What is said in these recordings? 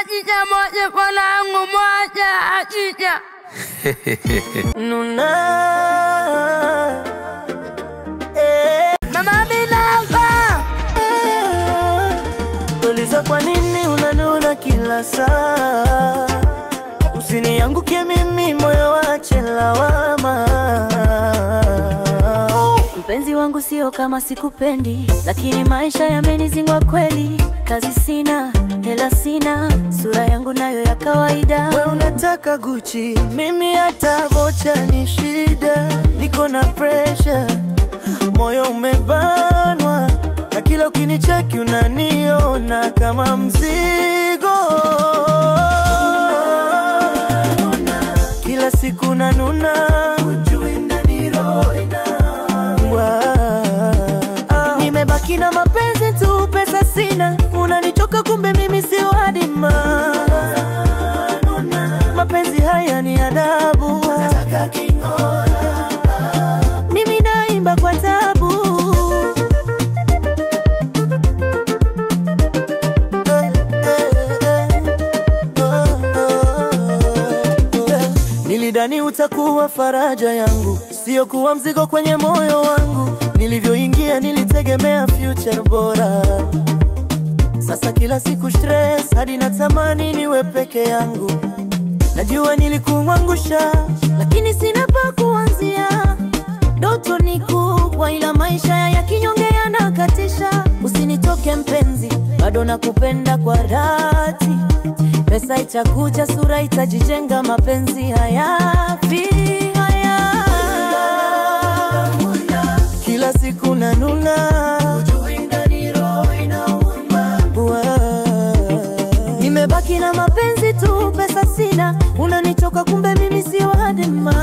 Ajija moja mwanangu moja ajija. Nuna Mama binaba uliza kwa nini unanuna kila saa. Usiniangukie mimi moyo wache lawama. Mpenzi wangu sio kama sikupendi, lakini maisha yamenizingwa kweli. Kazi sina, hela sina, sura yangu nayo ya kawaida. Wewe unataka Gucci, mimi hata vocha ni shida. Niko na pressure, moyo umebanwa, na kila ukinicheki unaniona kama mzigo. Kila siku nanuna, ujui ndani roho inauma. Nimebaki na mapenzi tu, pesa sina, unanichoka kumbe mimi sio adima. Mapenzi haya ni adabu, nataka kingora, mimi naimba kwa tabu. Nilidhani utakuwa faraja yangu, sio kuwa mzigo kwenye moyo wangu. Nilivyoingia nilitegemea future bora. Sasa kila siku stress, hadi natamani niwe peke yangu. Najua nilikuangusha, lakini sina pa kuanzia. Ndoto ni kubwa ila maisha ya kinyonge yanakatisha. Usinitoke mpenzi, bado nakupenda kwa dhati. Pesa itakuja, sura itajijenga, mapenzi hayafi haya. Kila siku nanuna, ujui ndani roho inauma. Nimebaki na mapenzi tu, pesa sina, unanichoka kumbe mimi sio adima.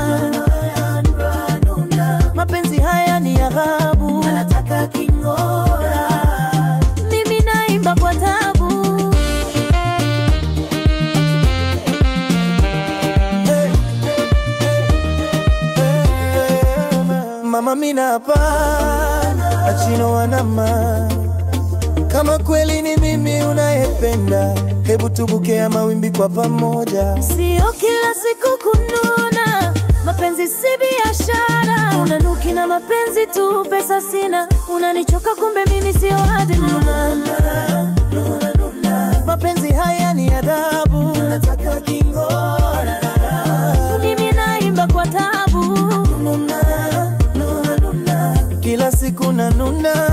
Mapenzi haya ni adhabu, nataka kingora, mimi naimba kwa tabu. Mama mina hapana, achino wanama. Kama kweli ni mimi unayependa, hebu tubuke mawimbi kwa pamoja. Sio kila siku kununa, mapenzi si biashara. Unanuki na mapenzi tu, pesa sina, unanichoka kumbe mimi sio adima. Mapenzi haya ni adabu, nataka kingora, mimi naimba kwa tabu. Kila siku nanuna,